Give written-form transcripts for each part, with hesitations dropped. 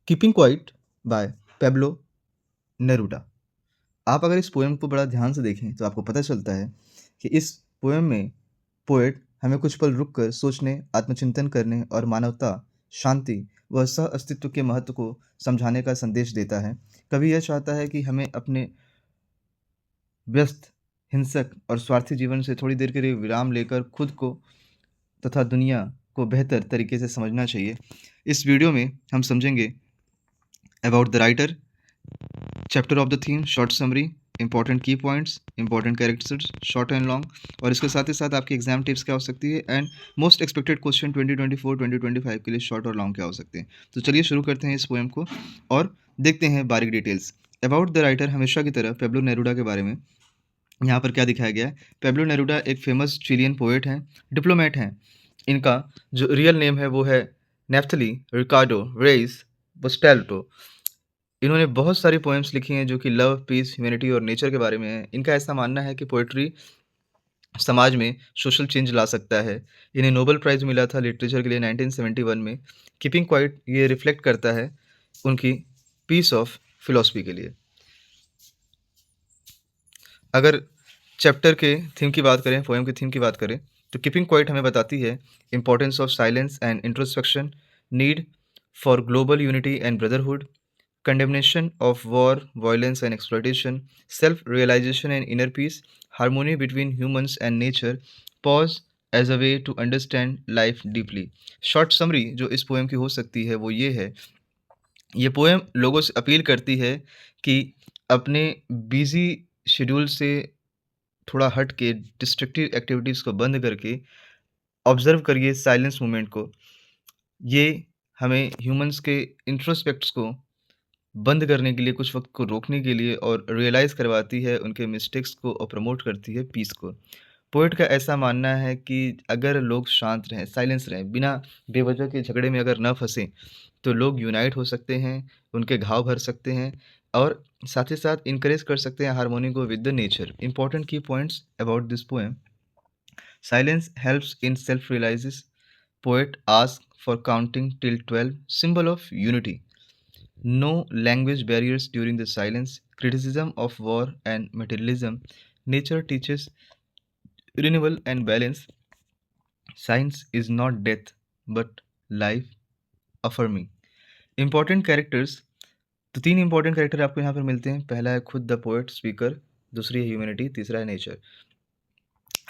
Keeping quiet by Pablo Neruda. आप अगर इस पोएम को बड़ा ध्यान से देखें तो आपको पता चलता है कि इस पोएम में पोएट हमें कुछ पल रुक कर सोचने, आत्मचिंतन करने और मानवता, शांति व सह अस्तित्व के महत्व को समझाने का संदेश देता है। कवि यह चाहता है कि हमें अपने व्यस्त, हिंसक और स्वार्थी जीवन से थोड़ी देर के लिए विराम लेकर खुद को तथा दुनिया को बेहतर तरीके से समझना चाहिए। इस वीडियो में हम समझेंगे about the writer, chapter of the theme, short summary, important key points, important characters, short and long, और इसके साथ ही साथ आपकी एग्जाम टिप्स क्या हो सकती है एंड मोस्ट एक्सपेक्टेड क्वेश्चन 2024-2025 के लिए शॉर्ट और लॉन्ग क्या हो सकते हैं। तो चलिए शुरू करते हैं इस पोएम को और देखते हैं बारीक डिटेल्स। अबाउट द राइटर, हमेशा की तरह पेब्लो नेरूडा के बारे में यहाँ पर क्या दिखाया गया है। पेब्लो नेरूडा एक फेमस चिलियन पोएट हैं, डिप्लोमेट हैं। इनका जो रियल नेम है वो है नेफ्थली रिकार्डो रेइस बस्टेल्टो। इन्होंने बहुत सारी पोएम्स लिखी हैं जो कि लव, पीस, ह्यूमैनिटी और नेचर के बारे में हैं। इनका ऐसा मानना है कि पोएट्री समाज में सोशल चेंज ला सकता है। इन्हें नोबेल प्राइज़ मिला था लिटरेचर के लिए 1971 में। कीपिंग क्वाइट ये रिफ्लेक्ट करता है उनकी पीस ऑफ फिलॉसफी के लिए। अगर चैप्टर के थीम की बात करें, पोएम की थीम की बात करें, तो कीपिंग क्वाइट हमें बताती है importance of silence and introspection, need for global unity and brotherhood, condemnation of war, violence and exploitation, self-realization and inner peace, harmony between humans and nature, pause as a way to understand life deeply। Short summary जो इस poem की हो सकती है वो ये है, ये पोएम लोगों से अपील करती है कि अपने बिजी शेड्यूल से थोड़ा हट के डिस्ट्रक्टिव एक्टिविटीज़ को बंद करके ऑब्जर्व करिए साइलेंस मोमेंट को। ये हमें ह्यूमंस के इंट्रोस्पेक्ट्स को बंद करने के लिए, कुछ वक़्त को रोकने के लिए और रियलाइज़ करवाती है उनके मिस्टेक्स को और प्रमोट करती है पीस को। पोएट का ऐसा मानना है कि अगर लोग शांत रहें, साइलेंस रहें, बिना बेवजह के झगड़े में अगर ना फँसें, तो लोग यूनाइट हो सकते हैं, उनके घाव भर सकते हैं और साथ ही साथ इनकरेज कर सकते हैं हार्मोनी को with the nature. Important key points about this poem: silence helps in self realizes, poet ask for counting till 12, symbol of unity. No language barriers during the silence, criticism of war and materialism. Nature teaches renewal and balance. Science is not death, but life affirming. Important characters, तो 3 important character आपको यहाँ पर मिलते हैं। पहला है खुद the poet speaker, दूसरी है ह्यूमैनिटी, तीसरा है नेचर।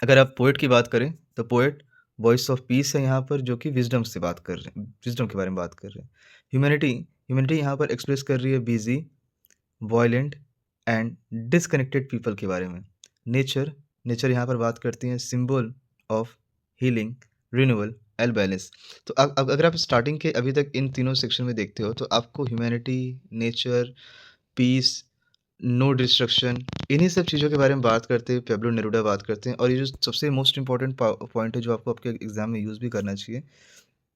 अगर आप पोएट की बात करें तो पोएट वॉइस ऑफ पीस है यहाँ पर, जो कि विजडम से बात कर रहे हैं, विजडम के बारे में बात कर रहे हैं। ह्यूमैनिटी, ह्यूमैनिटी यहाँ पर एक्सप्रेस कर रही है busy, violent and disconnected people के बारे में। नेचर, नेचर यहाँ पर बात करती हैं symbol of healing, renewal and balance. तो अब अगर आप स्टार्टिंग के अभी तक इन तीनों सेक्शन में देखते हो तो आपको humanity, nature, peace, no destruction, इन्हीं सब चीज़ों के बारे में बात करते हैं, पेब्लो नेरूडा बात करते हैं। और ये जो सबसे मोस्ट इंपॉर्टेंट पॉइंट है जो आपको आपके एग्जाम में यूज़ भी करना चाहिए,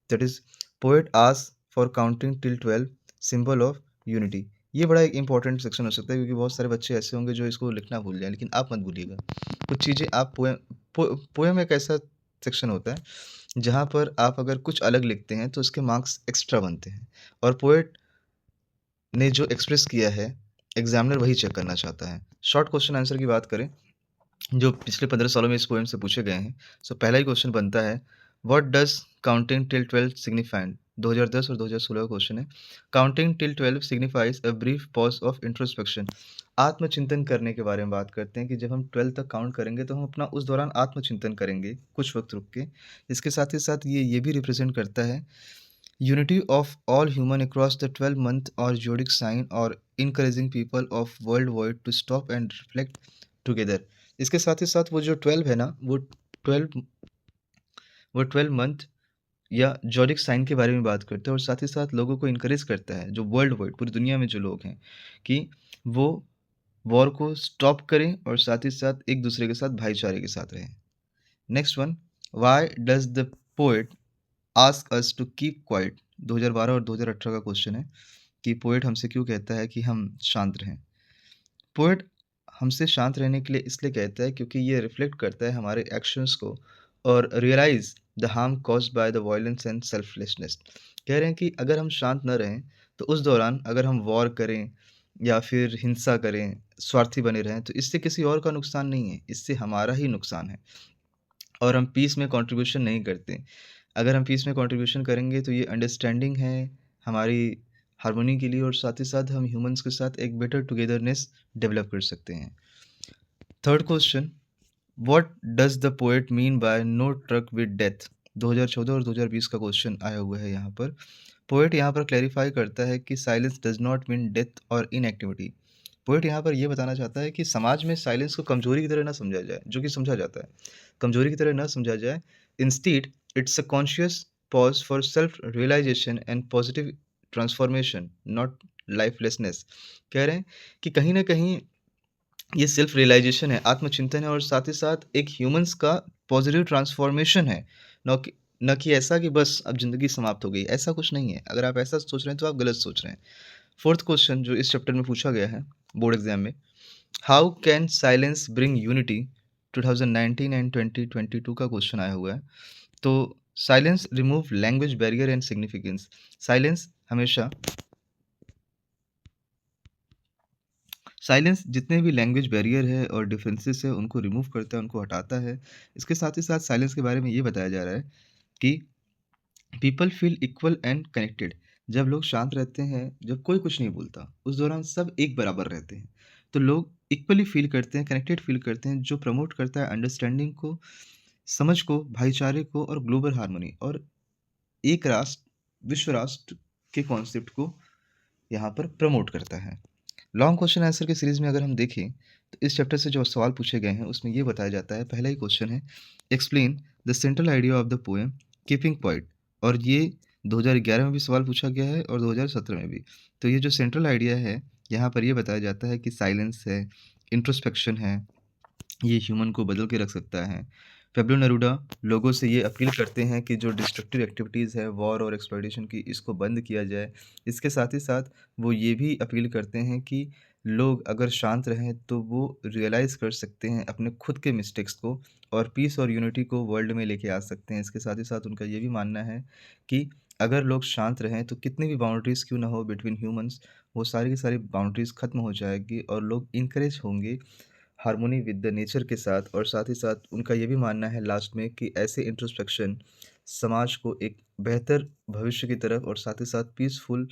that is poet ask for counting till 12, symbol of unity. ये बड़ा एक इंपॉर्टेंट सेक्शन हो सकता है क्योंकि बहुत सारे बच्चे ऐसे होंगे जो इसको लिखना भूल जाएँ, लेकिन आप मत भूलिएगा। कुछ चीज़ें आप पोएम एक ऐसा सेक्शन होता है जहाँ पर आप अगर कुछ अलग लिखते हैं तो उसके मार्क्स एक्स्ट्रा बनते हैं, और पोएट ने जो एक्सप्रेस किया है एग्जामिनर वही चेक करना चाहता है। शॉर्ट क्वेश्चन आंसर की बात करें जो पिछले 15 सालों में इस पोएम से पूछे गए हैं, सो पहला ही क्वेश्चन बनता है, what does counting till 12 signify? 2010 और 2016 का क्वेश्चन है। Counting till 12 signifies a brief pause of introspection. आत्मचिंतन करने के बारे में बात करते हैं कि जब हम 12 तक काउंट करेंगे तो हम अपना उस दौरान आत्मचिंतन करेंगे कुछ वक्त रुक के। इसके साथ ही साथ ये भी रिप्रेजेंट करता है unity of all human across the 12 month or zodiac sign, or encouraging people of worldwide to stop and reflect together। इसके साथ ही साथ वो जो 12 है ना, वो 12 मंथ या जॉडिक साइन के बारे में बात करते हैं, और साथ ही साथ लोगों को इनकरेज करता है, जो वर्ल्ड वाइड पूरी दुनिया में जो लोग हैं, कि वो वॉर को स्टॉप करें और साथ ही साथ एक दूसरे के साथ भाईचारे के साथ रहें। Next one, why does the poet ask us to keep quiet? 2012 और 2018 का क्वेश्चन है कि पोएट हमसे क्यों कहता है कि हम शांत रहें। पोएट हमसे शांत रहने के लिए इसलिए कहता है क्योंकि ये रिफ्लेक्ट करता है हमारे एक्शंस को और realize the harm caused by the violence and selflessness. कह रहे हैं कि अगर हम शांत न रहें, तो उस दौरान अगर हम वॉर करें या फिर हिंसा करें, स्वार्थी बने रहें, तो इससे किसी और का नुकसान नहीं है, इससे हमारा ही नुकसान है और हम पीस में कंट्रीब्यूशन नहीं करते। अगर हम पीस में कंट्रीब्यूशन करेंगे तो ये अंडरस्टैंडिंग है हमारी हार्मनी के लिए और साथ ही साथ हम ह्यूमन्स के साथ एक बेटर टुगेदरनेस डेवलप कर सकते हैं। Third question, what does the poet mean by no truck with death? 2014 और 2020 का क्वेश्चन आया हुआ है यहाँ पर। पोएट यहाँ पर क्लैरिफाई करता है कि silence does not mean death और इनएक्टिविटी। पोएट यहाँ पर ये बताना चाहता है कि समाज में साइलेंस को कमज़ोरी की तरह ना समझा जाए, जो कि समझा जाता है। कमज़ोरी की तरह ना समझा जाए, instead it's a conscious pause for self realisation and positive transformation, not lifelessness. कह रहे हैं कि कहीं न कहीं ये सेल्फ रियलाइज़ेशन है, आत्मचिंतन है और साथ ही साथ एक ह्यूमन्स का पॉज़िटिव ट्रांसफॉर्मेशन है। न कि ऐसा कि बस अब ज़िंदगी समाप्त हो गई, ऐसा कुछ नहीं है। अगर आप ऐसा सोच रहे हैं तो आप गलत सोच रहे हैं। फोर्थ क्वेश्चन जो इस चैप्टर में पूछा गया है बोर्ड एग्जाम में, how can silence bring unity? 2019 and 2022 का क्वेश्चन आया हुआ है। तो silence remove language barrier and significance. Silence हमेशा साइलेंस जितने भी लैंग्वेज बैरियर है और डिफरेंसेस है उनको रिमूव करता है, उनको हटाता है। इसके साथ ही साथ साइलेंस के बारे में ये बताया जा रहा है कि people feel equal and connected. जब लोग शांत रहते हैं, जब कोई कुछ नहीं बोलता, उस दौरान सब एक बराबर रहते हैं। तो लोग इक्वली फील करते हैं, कनेक्टेड फील करते हैं, जो प्रमोट करता है अंडरस्टैंडिंग को, समझ को, भाईचारे को और ग्लोबल हार्मनी और एक राष्ट्र, विश्व राष्ट्र के कॉन्सेप्ट को यहाँ पर प्रमोट करता है। लॉन्ग क्वेश्चन आंसर की सीरीज में अगर हम देखें तो इस चैप्टर से जो सवाल पूछे गए हैं उसमें ये बताया जाता है, पहला ही क्वेश्चन है, explain the central idea of the poem keeping quite. और ये 2011 में भी सवाल पूछा गया है और 2017 में भी। तो ये जो सेंट्रल आइडिया है यहाँ पर ये बताया जाता है कि साइलेंस है, इंट्रोस्पेक्शन है, ये ह्यूमन को बदल के रख सकता है। पेब्लो नेरूडा लोगों से ये अपील करते हैं कि जो डिस्ट्रक्टिव एक्टिविटीज़ है, वॉर और एक्सप्लॉयटेशन की, इसको बंद किया जाए। इसके साथ ही साथ वो ये भी अपील करते हैं कि लोग अगर शांत रहें तो वो रियलाइज़ कर सकते हैं अपने खुद के मिस्टेक्स को और पीस और यूनिटी को वर्ल्ड में लेके आ सकते हैं। इसके साथ ही साथ उनका ये भी मानना है कि अगर लोग शांत रहें तो कितनी भी बाउंड्रीज़ क्यों ना हो बिटवीन ह्यूमन्स, वो सारी की सारी बाउंड्रीज़ ख़त्म हो जाएगी और लोग इनकरेज होंगे हार्मोनी विद द नेचर के साथ। और साथ ही साथ उनका ये भी मानना है लास्ट में कि ऐसे इंट्रोस्पेक्शन समाज को एक बेहतर भविष्य की तरफ और साथ ही साथ पीसफुल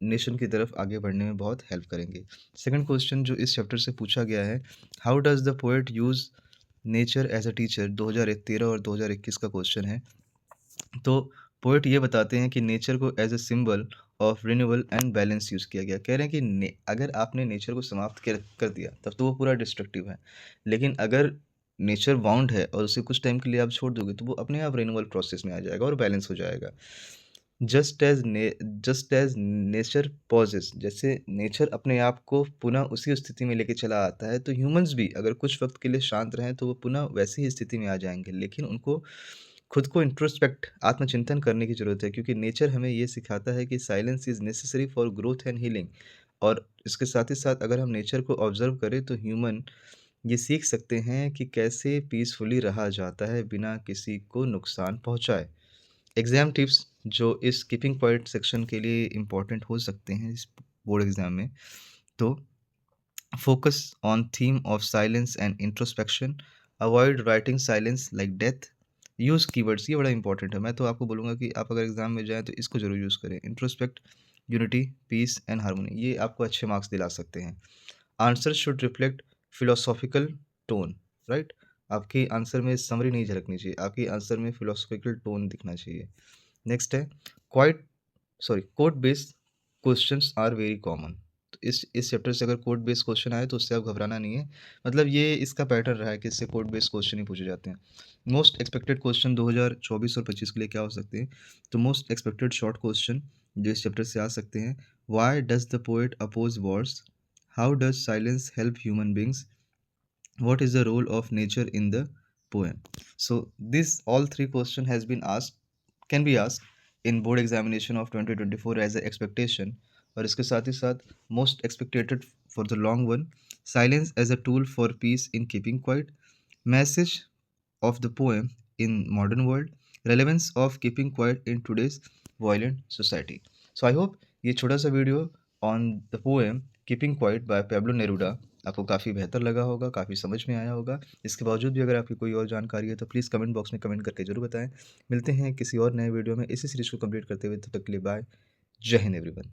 नेशन की तरफ आगे बढ़ने में बहुत हेल्प करेंगे। सेकंड क्वेश्चन जो इस चैप्टर से पूछा गया है, how does the poet use nature as a teacher? 2013 और 2021 का क्वेश्चन है। तो पोएट ये बताते हैं कि नेचर को as a symbol of renewal and balance use किया गया। कह रहे हैं कि अगर आपने नेचर को समाप्त कर दिया तब तो वो पूरा डिस्ट्रक्टिव है, लेकिन अगर नेचर बाउंड है और उसे कुछ टाइम के लिए आप छोड़ दोगे तो वो अपने आप रिन्यूअल प्रोसेस में आ जाएगा और बैलेंस हो जाएगा। जस्ट एज नेचर पॉजेस, जैसे नेचर अपने आप को पुनः उसी स्थिति में लेके चला आता है, तो ह्यूमंस भी अगर कुछ वक्त के लिए शांत रहें तो वो पुनः वैसी ही स्थिति में आ जाएंगे। लेकिन उनको खुद को इंट्रोस्पेक्ट, आत्मचिंतन करने की ज़रूरत है, क्योंकि नेचर हमें ये सिखाता है कि silence is necessary for growth and healing. और इसके साथ ही साथ अगर हम नेचर को ऑब्ज़र्व करें तो ह्यूमन ये सीख सकते हैं कि कैसे पीसफुली रहा जाता है बिना किसी को नुकसान पहुँचाए। एग्ज़ाम टिप्स जो इस कीपिंग क्वाइट सेक्शन के लिए इम्पोर्टेंट हो सकते हैं इस बोर्ड एग्ज़ाम में, तो focus on theme of silence and introspection, avoid writing silence like death, use keywords, ये बड़ा इंपॉर्टेंट है। मैं तो आपको बोलूँगा कि आप अगर एग्ज़ाम में जाएँ तो इसको ज़रूर यूज़ करें। Introspect, unity, peace and harmony, ये आपको अच्छे मार्क्स दिला सकते हैं। Answer should reflect philosophical tone, right? आपके आंसर में समरी नहीं झलकनी चाहिए, आपके आंसर में फिलोसॉफिकल टोन दिखना चाहिए। नेक्स्ट है quite quote based questions are very common. तो इस चैप्टर से अगर कोड बेस्ड क्वेश्चन आए तो उससे आप घबराना नहीं है। मतलब ये इसका पैटर्न रहा है कि इससे कोड बेस्ड क्वेश्चन ही पूछे जाते हैं। मोस्ट एक्सपेक्टेड क्वेश्चन 2024 और 25 के लिए क्या हो सकते हैं? तो मोस्ट एक्सपेक्टेड शॉर्ट क्वेश्चन जो इस चैप्टर से आ सकते हैं, why does the poet oppose wars? How does silence help human beings? what is the role of nature in the poem? So this all three question has been asked, can be asked in board examination of 2024 as an expectation। और इसके साथ ही साथ most expected for the long one, silence as a tool for peace in keeping quiet, message of the poem in modern world, relevance of keeping quiet in today's violent society. So I hope ये छोटा-सा video on the poem keeping quiet by Pablo Neruda आपको काफ़ी बेहतर लगा होगा, काफ़ी समझ में आया होगा। इसके बावजूद भी अगर आपकी कोई और जानकारी है तो प्लीज़ कमेंट बॉक्स में कमेंट करके ज़रूर बताएँ। मिलते हैं किसी और नए वीडियो में इसी सीरीज़ को कंप्लीट करते हुए, तब तक के लिए बाय। जय हिंद एवरीवन।